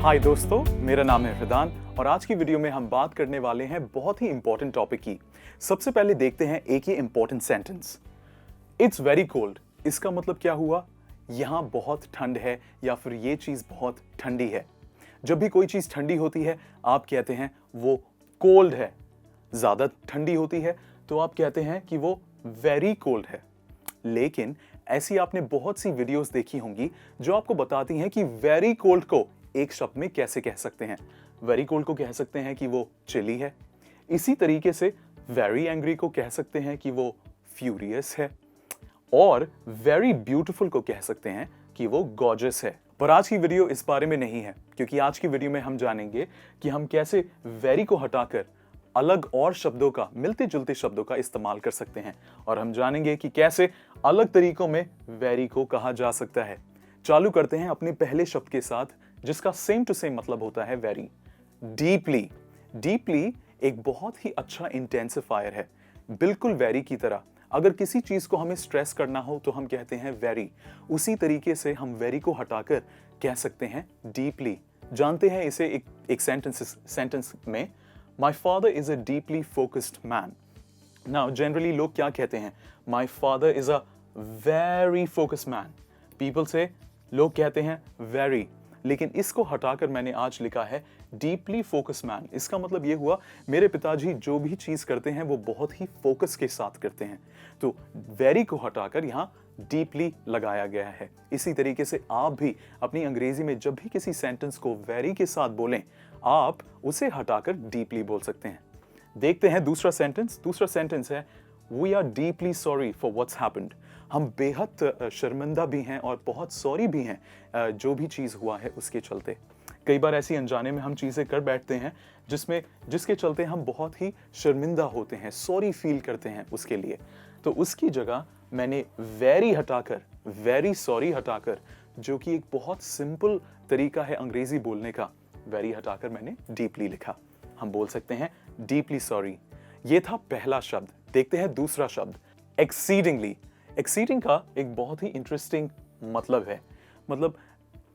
हाय दोस्तों, मेरा नाम है हृदान और आज की वीडियो में हम बात करने वाले हैं बहुत ही इंपॉर्टेंट टॉपिक की। सबसे पहले देखते हैं एक ये important sentence, it's very cold. इसका मतलब क्या हुआ? यहाँ बहुत ठंड है या फिर ये चीज बहुत ठंडी है। जब भी कोई चीज ठंडी होती है आप कहते हैं वो कोल्ड है। ज्यादा ठंडी होती है तो आप कहते हैं कि वो वेरी कोल्ड है। लेकिन ऐसी आपने बहुत सी वीडियोस देखी होंगी जो आपको बताती हैं कि वेरी कोल्ड को एक शब्द में कैसे कह सकते हैं। वेरी कोल्ड को कह सकते हैं कि वो चिली है। इसी तरीके से वेरी एंग्री को कह सकते हैं कि वो फ्यूरियस है और वेरी ब्यूटीफुल को कह सकते हैं कि वो गॉर्जियस है। पर आज की वीडियो इस बारे में नहीं है, क्योंकि आज की वीडियो में हम जानेंगे कि हम कैसे वेरी को हटाकर अलग और शब्दों का, मिलते जुलते शब्दों का इस्तेमाल कर सकते हैं और हम जानेंगे कि कैसे अलग तरीकों में वेरी को कहा जा सकता है। चालू करते हैं अपने पहले शब्द के साथ, जिसका सेम टू सेम मतलब होता है वेरी। डीपली। डीपली एक बहुत ही अच्छा इंटेंसिफायर है, बिल्कुल वेरी की तरह। अगर किसी चीज को हमें स्ट्रेस करना हो तो हम कहते हैं वेरी। उसी तरीके से हम वेरी को हटाकर कह सकते हैं डीपली। जानते हैं इसे एक सेंटेंस में, My father is a deeply focused man. Now, generally लोग क्या कहते हैं? My father is a very focused man. People say, लोग कहते हैं very. लेकिन इसको हटाकर मैंने आज लिखा है deeply focused man. इसका मतलब ये हुआ मेरे पिताजी जो भी चीज करते हैं वो बहुत ही फोकस के साथ करते हैं। तो very को हटाकर यहाँ deeply लगाया गया है। इसी तरीके से आप भी अपनी अंग्रेजी में जब भी किसी सेंटेंस को very के साथ बोलें, आप उसे हटाकर डीपली बोल सकते हैं। देखते हैं दूसरा सेंटेंस। दूसरा सेंटेंस है we are deeply sorry for what's happened. हम बेहद शर्मिंदा भी हैं और बहुत सॉरी भी हैं जो भी चीज़ हुआ है उसके चलते। कई बार ऐसी अनजाने में हम चीज़ें कर बैठते हैं जिसके चलते हम बहुत ही शर्मिंदा होते हैं, सॉरी फील करते हैं उसके लिए। तो उसकी जगह मैंने वेरी हटाकर, वेरी सॉरी हटाकर, जो कि एक बहुत सिंपल तरीका है अंग्रेजी बोलने का, वेरी हटाकर मैंने डीपली लिखा। हम बोल सकते हैं डीपली सॉरी। ये था पहला शब्द। देखते हैं दूसरा शब्द, एक्सीडिंगली। एक्सीडिंग का एक बहुत ही इंटरेस्टिंग मतलब है। मतलब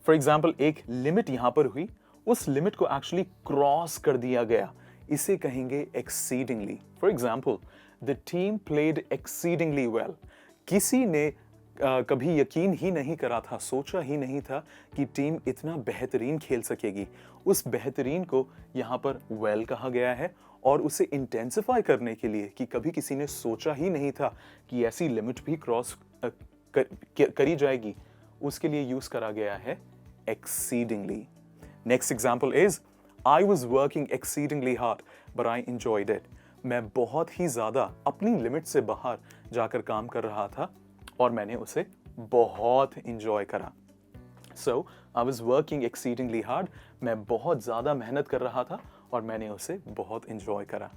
फॉर एग्जाम्पल एक लिमिट यहां पर हुई, उस लिमिट को एक्चुअली क्रॉस कर दिया गया, इसे कहेंगे exceedingly. For example, the team played exceedingly well. किसी ने कभी यकीन ही नहीं करा था, सोचा ही नहीं था कि टीम इतना बेहतरीन खेल सकेगी। उस बेहतरीन को यहाँ पर वेल कहा गया है और उसे इंटेंसिफाई करने के लिए कि कभी किसी ने सोचा ही नहीं था कि ऐसी लिमिट भी क्रॉस करी जाएगी, उसके लिए यूज करा गया है exceedingly. Next example is I was working exceedingly hard but I enjoyed it. मैं बहुत ही ज्यादा अपनी लिमिट से बाहर जाकर काम कर रहा था और मैंने उसे बहुत इंजॉय करा। So I was working exceedingly hard. मैं बहुत ज्यादा मेहनत कर रहा था और मैंने उसे बहुत इंजॉय करा।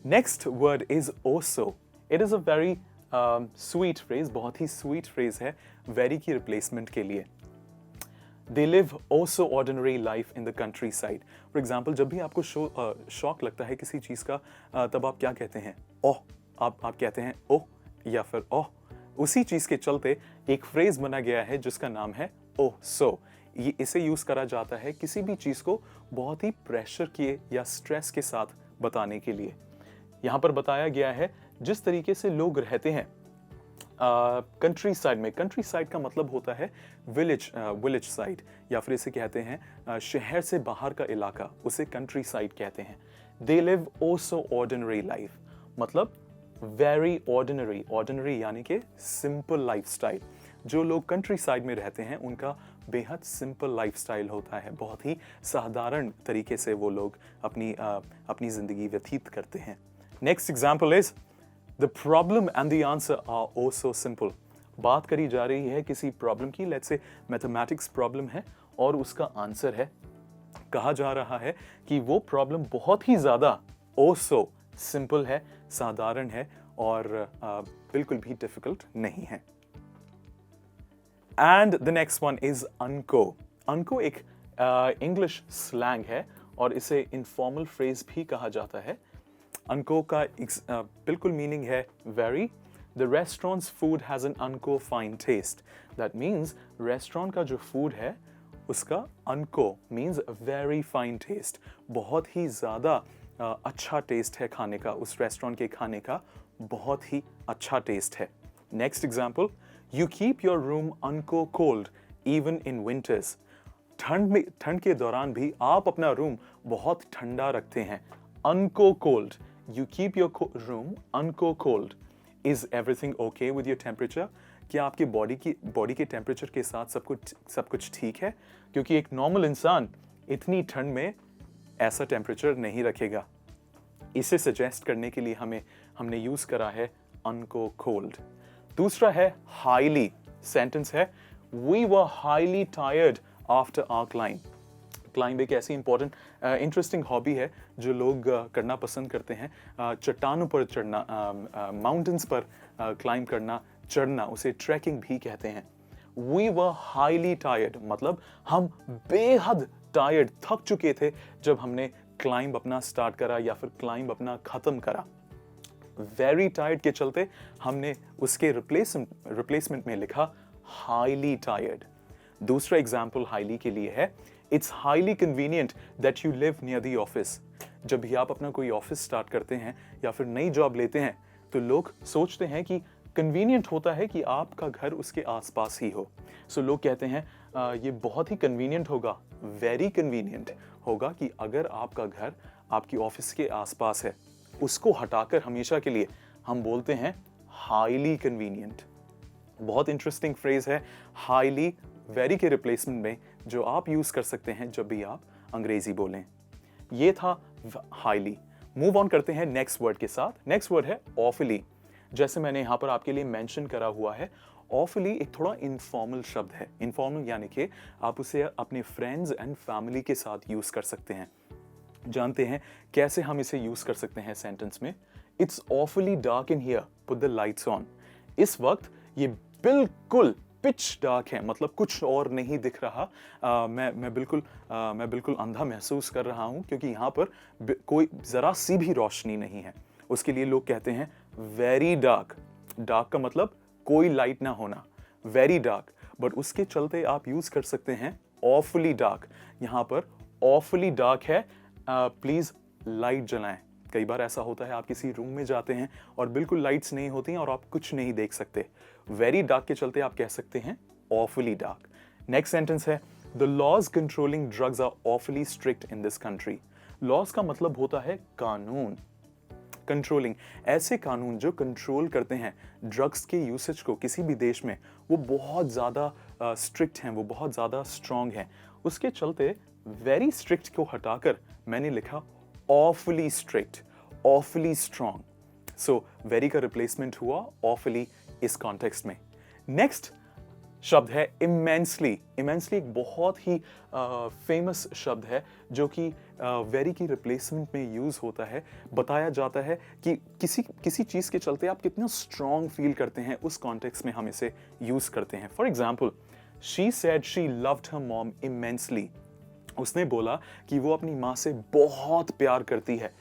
Next word is Osho. It is a very sweet phrase, बहुत ही स्वीट फ्रेज है वेरी की रिप्लेसमेंट के लिए। They live oh so ordinary life in the countryside. For example, जब भी आपको शौक लगता है किसी चीज का, तब आप क्या कहते हैं? ओह। आप कहते हैं ओह या फिर ओह। उसी चीज के चलते एक फ्रेज बना गया है जिसका नाम है ओह सो। ये इसे यूज करा जाता है किसी भी चीज को बहुत ही प्रेशर किए या स्ट्रेस के साथ बताने के लिए। यहां पर बताया गया है जिस तरीके से लोग रहते हैं कंट्री साइड में। कंट्री साइड का मतलब होता है विलेज साइड, या फिर इसे कहते हैं शहर से बाहर का इलाका, उसे कंट्री साइड कहते हैं। They live oh so ordinary life, मतलब वेरी ऑर्डिनरी। ऑर्डिनरी यानी कि सिंपल लाइफस्टाइल। जो लोग कंट्री साइड में रहते हैं उनका बेहद सिंपल लाइफस्टाइल होता है, बहुत ही साधारण तरीके से वो लोग अपनी जिंदगी व्यतीत करते हैं। Next example is The problem and the answer are oh so simple. बात करी जा रही है किसी प्रॉब्लम की, लेट्स से मैथमेटिक्स प्रॉब्लम है और उसका आंसर है। कहा जा रहा है कि वो प्रॉब्लम बहुत ही ज्यादा oh so सिंपल है, साधारण है और बिल्कुल भी डिफिकल्ट नहीं है। And the next one is unco. Unco एक इंग्लिश स्लैंग है और इसे इनफॉर्मल फ्रेज भी कहा जाता है। अनको का बिल्कुल मीनिंग है very. The restaurant's food has an unco fine taste. That means restaurant का जो फूड है उसका unco means very fine taste, बहुत ही ज़्यादा अच्छा टेस्ट है खाने का, उस रेस्टोरेंट के खाने का बहुत ही अच्छा टेस्ट है। Next example, you keep your room unco cold even in winters. ठंड के दौरान भी आप अपना रूम बहुत ठंडा रखते हैं। Unco cold, you keep your room unco cold. Is everything okay with your temperature? क्या आपकी बॉडी के टेम्परेचर के साथ सब कुछ ठीक है? क्योंकि एक नॉर्मल इंसान इतनी ठंड में ऐसा टेम्परेचर नहीं रखेगा। इसे सजेस्ट करने के लिए हमने यूज करा है अनको कोल्ड। दूसरा है हाईली। सेंटेंस है we were highly tired after our climb. Climb एक ऐसी इंटरेस्टिंग हॉबी है जो लोग करना पसंद करते हैं। चट्टानों पर चढ़ना, माउंटेन्स पर क्लाइंब करना, चढ़ना, उसे ट्रैकिंग भी कहते हैं। वी वर हाईली टायर्ड मतलब हम बेहद टायर्ड, थक चुके थे जब हमने क्लाइंब अपना स्टार्ट करा या फिर क्लाइंब अपना खत्म करा। वेरी टायर्ड के चलते हमने उसके रिप्लेसमेंट में लिखा हाईली टायर्ड। दूसरा एग्जाम्पल हाईली के लिए है, it's highly convenient that you live near the office. जब भी आप अपना कोई ऑफिस स्टार्ट करते हैं या फिर नई जॉब लेते हैं तो लोग सोचते हैं कि कन्वीनियंट होता है कि आपका घर उसके आसपास ही हो। सो लोग कहते हैं ये बहुत ही कन्वीनियंट होगा, वेरी कन्वीनियंट होगा कि अगर आपका घर आपकी ऑफिस के आसपास है। उसको हटाकर हमेशा के लिए हम बोलते हैं हाईली कन्वीनियंट। बहुत इंटरेस्टिंग फ्रेज है हाईली, वेरी के रिप्लेसमेंट में जो आप यूज कर सकते हैं जब भी आप अंग्रेजी बोलें। ये था हाईली। मूव ऑन करते हैं नेक्स्ट वर्ड के साथ। नेक्स्ट वर्ड है ऑफली। जैसे मैंने यहाँ पर आपके लिए मेंशन करा हुआ है, ऑफली एक थोड़ा इनफॉर्मल शब्द है। इनफॉर्मल यानी कि आप उसे अपने फ्रेंड्स एंड फैमिली के साथ यूज कर सकते हैं। जानते हैं कैसे हम इसे यूज कर सकते हैं सेंटेंस में। It's ऑफली dark in here, put the lights on. इस वक्त ये बिल्कुल पिच डार्क है, मतलब कुछ और नहीं दिख रहा। मैं बिल्कुल अंधा महसूस कर रहा हूं क्योंकि यहाँ पर कोई जरा सी भी रोशनी नहीं है। उसके लिए लोग कहते हैं वेरी डार्क। डार्क का मतलब कोई लाइट ना होना, वेरी डार्क। बट उसके चलते आप यूज कर सकते हैं ऑफली डार्क। यहाँ पर ऑफली डार्क है, प्लीज लाइट जलाएं। कई बार ऐसा होता है आप किसी रूम में जाते हैं और बिल्कुल लाइट्स नहीं होती हैं और आप कुछ नहीं देख सकते। वेरी डार्क के चलते आप कह सकते हैं ऑफली डार्क। नेक्स्ट सेंटेंस है the laws controlling drugs are awfully strict in this country. Laws का मतलब होता है कानून। कंट्रोलिंग, ऐसे कानून जो कंट्रोल करते हैं ड्रग्स के यूसेज को किसी भी देश में, वो बहुत ज़्यादा स्ट्रिक्ट हैं, वो बहुत ज़्यादा स्ट्रॉन्ग हैं। उसके चलते वेरी स्ट्रिक्ट को हटाकर मैंने लिखा awfully strict, awfully strong. So very का रिप्लेसमेंट हुआ awfully इस कॉन्टेक्स्ट में। नेक्स्ट शब्द है immensely। immensely एक बहुत ही फेमस शब्द है जो कि वेरी की रिप्लेसमेंट में यूज होता है। बताया जाता है कि किसी चीज के चलते आप कितना स्ट्रॉन्ग फील करते हैं, उस कॉन्टेक्स्ट में हम इसे यूज करते हैं। For example, she said she loved her mom immensely। उसने बोला कि वो अपनी माँ से बहुत प्यार करती है,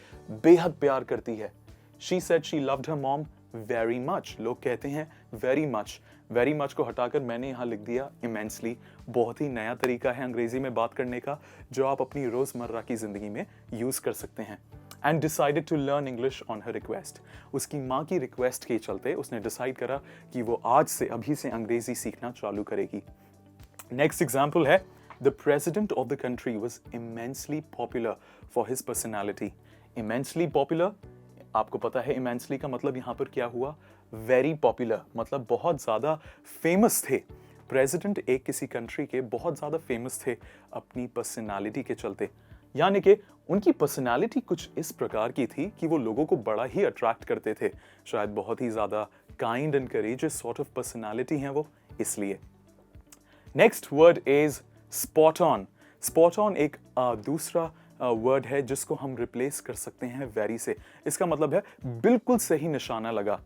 बेहद प्यार करती है। She said she loved her mom very much। लोग कहते हैं very much। very much को हटाकर मैंने यहाँ लिख दिया immensely। बहुत ही नया तरीका है अंग्रेजी में बात करने का जो आप अपनी रोजमर्रा की जिंदगी में यूज कर सकते हैं। And decided to learn English on her request। उसकी माँ की रिक्वेस्ट के चलते उसने डिसाइड करा कि वो आज से अभी से अंग्रेजी सीखना चालू करेगी। नेक्स्ट एग्जाम्पल है The president of the country was immensely popular for his personality। Immensely popular, आपको पता है immensely का मतलब यहाँ पर क्या हुआ? Very popular, मतलब बहुत ज़्यादा फेमस थे। प्रेसिडेंट एक किसी कंट्री के बहुत ज़्यादा फेमस थे अपनी पर्सनालिटी के चलते। यानी कि उनकी पर्सनालिटी कुछ इस प्रकार की थी कि वो लोगों को बड़ा ही अट्रैक्ट करते थे। शायद बहुत ही ज़्यादा kind and courageous sort of personality है वो, इसलिए। Next word is spot on. Spot on एक दूसरा वर्ड है जिसको हम रिप्लेस कर सकते हैं वेरी से। इसका मतलब है बिल्कुल सही निशाना लगा।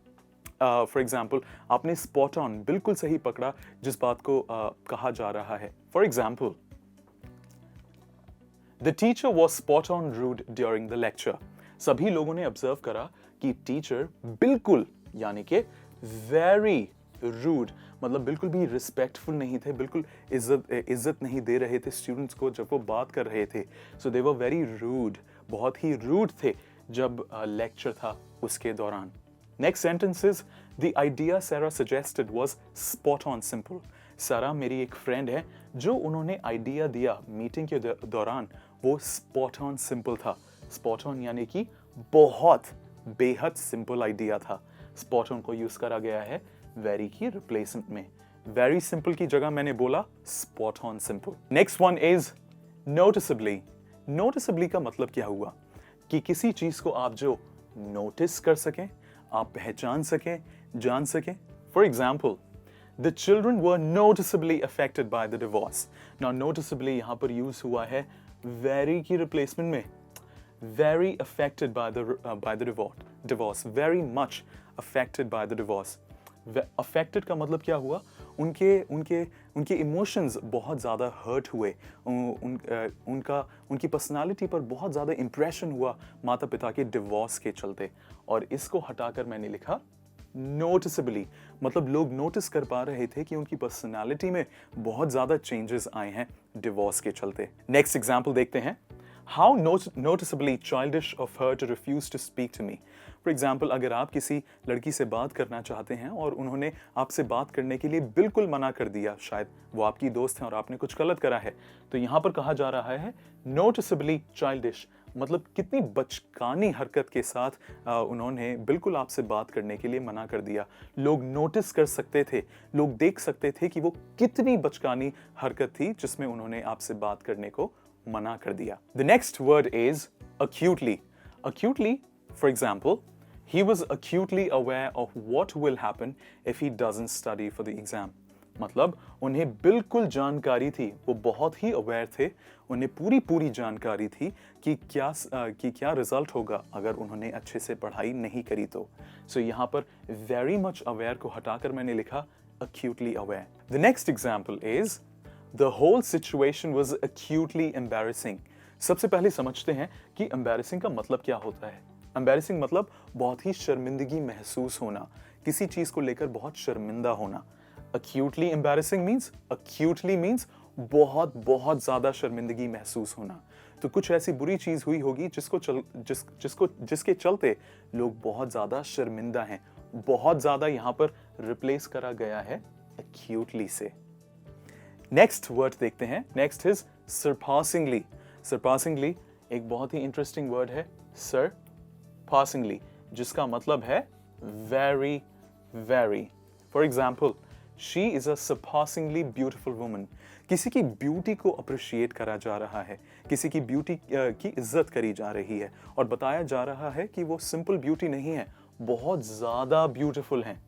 फॉर एग्जाम्पल, आपने स्पॉट ऑन बिल्कुल सही पकड़ा जिस बात को कहा जा रहा है। For example, the teacher was spot on rude during the lecture. सभी लोगों ने ऑब्जर्व करा कि टीचर बिल्कुल यानी कि वेरी रूड मतलब बिल्कुल भी रिस्पेक्टफुल नहीं थे, बिल्कुल इज्जत नहीं दे रहे थे स्टूडेंट्स को जब वो बात कर रहे थे। सो दे वर वेरी रूड, बहुत ही रूड थे जब लेक्चर था उसके दौरान। Next sentence is the idea Sara suggested was spot on simple. Sara मेरी एक फ्रेंड है, जो उन्होंने आइडिया दिया मीटिंग के दौरान वो स्पॉट ऑन सिंपल था। स्पॉट ऑन यानी कि बहुत बेहद सिंपल आइडिया था। स्पॉट ऑन को यूज करा गया है वेरी की रिप्लेसमेंट में। वेरी सिंपल की जगह मैंने बोला spot on simple. Next one is noticeably. Noticeably का मतलब क्या हुआ कि किसी चीज को आप जो नोटिस कर सकें, आप पहचान सकें, जान सकें। For example, the children were noticeably affected by the divorce. Now noticeably यहां पर यूज हुआ है वेरी की रिप्लेसमेंट में। very affected by the divorce, very much affected by the divorce. affected का मतलब क्या हुआ, उनके इमोशंस बहुत ज़्यादा हर्ट हुए, उनकी पर्सनालिटी पर बहुत ज़्यादा इम्प्रेशन हुआ माता पिता के डिवोर्स के चलते। और इसको हटाकर मैंने लिखा नोटिसेबली, मतलब लोग नोटिस कर पा रहे थे कि उनकी पर्सनालिटी में बहुत ज़्यादा चेंजेस आए हैं डिवोर्स के चलते। नेक्स्ट एग्जाम्पल देखते हैं। How noticeably childish of her to refuse to speak to me. For example, अगर आप किसी लड़की से बात करना चाहते हैं और उन्होंने आपसे बात करने के लिए बिल्कुल मना कर दिया, शायद वो आपकी दोस्त हैं और आपने कुछ गलत करा है, तो यहाँ पर कहा जा रहा है noticeably childish, मतलब कितनी बचकानी हरकत के साथ उन्होंने बिल्कुल आपसे बात करने के लिए मना कर दिया। लोग नोटिस कर सकते थे, लोग देख सकते थे कि वो कितनी बचकानी हरकत थी जिसमें उन्होंने आपसे बात करने को मना कर दिया। The next word is acutely. Acutely, for example, he was acutely aware of what will happen if he doesn't study for the exam. मतलब उन्हें बिल्कुल जानकारी थी, वो बहुत ही अवेयर थे, उन्हें पूरी जानकारी थी कि क्या रिजल्ट होगा अगर उन्होंने अच्छे से पढ़ाई नहीं करी तो। So यहाँ पर very much aware को हटाकर मैंने लिखा acutely aware. The next example is The whole situation was acutely embarrassing. सबसे पहले समझते हैं कि embarrassing का मतलब क्या होता है। Embarrassing मतलब बहुत ही शर्मिंदगी महसूस होना, किसी चीज को लेकर बहुत शर्मिंदा होना। Acutely embarrassing means बहुत ज्यादा शर्मिंदगी महसूस होना। तो कुछ ऐसी बुरी चीज हुई होगी जिसके चलते लोग बहुत ज्यादा शर्मिंदा हैं। बहुत ज्यादा यहाँ पर रिप्लेस करा गया है acutely से। नेक्स्ट वर्ड देखते हैं। Next is surpassingly. Surpassingly एक बहुत ही इंटरेस्टिंग वर्ड है, surpassingly, जिसका मतलब है very very. For example, she is a surpassingly beautiful woman. किसी की ब्यूटी को अप्रिशिएट करा जा रहा है, किसी की ब्यूटी की इज्जत करी जा रही है और बताया जा रहा है कि वो सिंपल ब्यूटी नहीं है, बहुत ज्यादा ब्यूटीफुल हैं।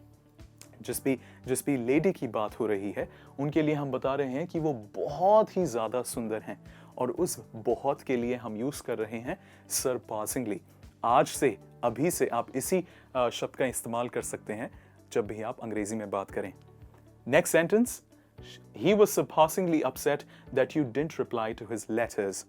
जिस भी लेडी की बात हो रही है उनके लिए हम बता रहे हैं कि वो बहुत ही ज्यादा सुंदर हैं और उस बहुत के लिए हम यूज कर रहे हैं सरपासिंगली। आज से, अभी से आप इसी शब्द का इस्तेमाल कर सकते हैं जब भी आप अंग्रेजी में बात करें। Next sentence, he was surpassingly upset that you didn't reply to his letters.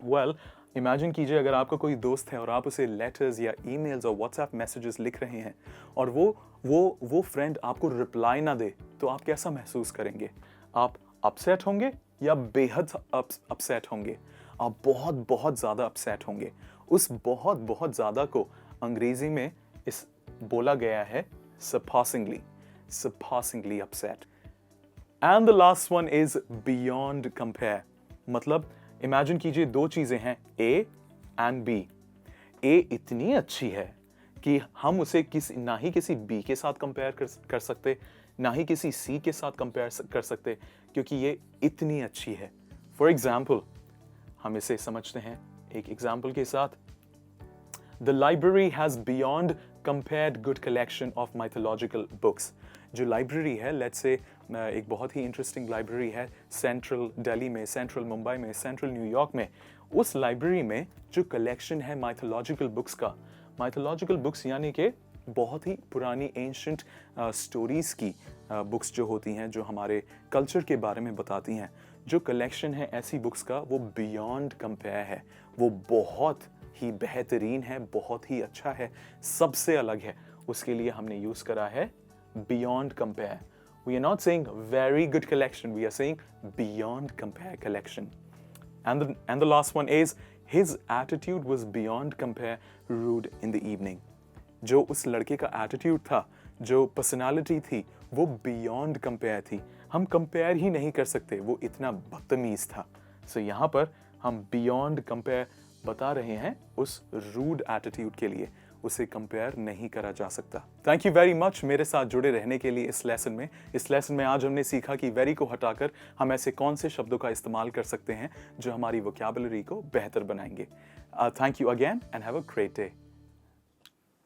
Well, imagine कीजिए अगर आपका कोई दोस्त है और आप उसे लेटर्स या ईमेल्स और व्हाट्सएप मैसेजेस लिख रहे हैं और वो फ्रेंड आपको रिप्लाई ना दे, तो आप कैसा महसूस करेंगे? आप अपसेट होंगे या बेहद अपसेट होंगे? आप बहुत ज़्यादा अपसेट होंगे। उस बहुत ज़्यादा को अंग्रेजी में इस बोला गया है surpassingly upset. And the last one is beyond compare. मतलब इमेजिन कीजिए दो चीजें हैं A and B. A इतनी अच्छी है कि हम उसे ना ही किसी B के साथ कंपेयर कर सकते, ना ही किसी C के साथ कंपेयर कर सकते, क्योंकि ये इतनी अच्छी है। फॉर एग्जाम्पल, हम इसे समझते हैं एक एग्जाम्पल के साथ। The library has beyond compared good collection of mythological books. जो लाइब्रेरी है, लेट्स से एक बहुत ही इंटरेस्टिंग लाइब्रेरी है सेंट्रल दिल्ली में, सेंट्रल मुंबई में, सेंट्रल न्यूयॉर्क में। उस लाइब्रेरी में जो कलेक्शन है माइथोलॉजिकल बुक्स का, माइथोलॉजिकल बुक्स यानी कि बहुत ही पुरानी एंशिएंट स्टोरीज की बुक्स जो होती हैं, जो हमारे कल्चर के बारे में बताती हैं, जो कलेक्शन है ऐसी बुक्स का, वो बियॉन्ड कंपेयर है। वो बहुत ही बेहतरीन है, बहुत ही अच्छा है, सबसे अलग है। उसके लिए हमने यूज करा है beyond compare. We are not saying very good collection, we are saying beyond compare collection. And the last one is his attitude was beyond compare rude in the evening. जो उस लड़के का एटीट्यूड था, जो personality थी, वो beyond compare थी. हम कंपेयर ही नहीं कर सकते, वो इतना बदतमीज था. सो यहाँ पर हम बियॉन्ड कंपेयर बता रहे हैं उस रूड एटीट्यूड के लिए. उसे कंपेयर नहीं करा जा सकता. थैंक यू वेरी मच मेरे साथ जुड़े रहने के लिए इस लेसन में. इस लेसन में आज हमने सीखा कि वेरी को हटाकर हम ऐसे कौन से शब्दों का इस्तेमाल कर सकते हैं जो हमारी वोकैबुलरी को बेहतर बनाएंगे. Thank you again and have a great day.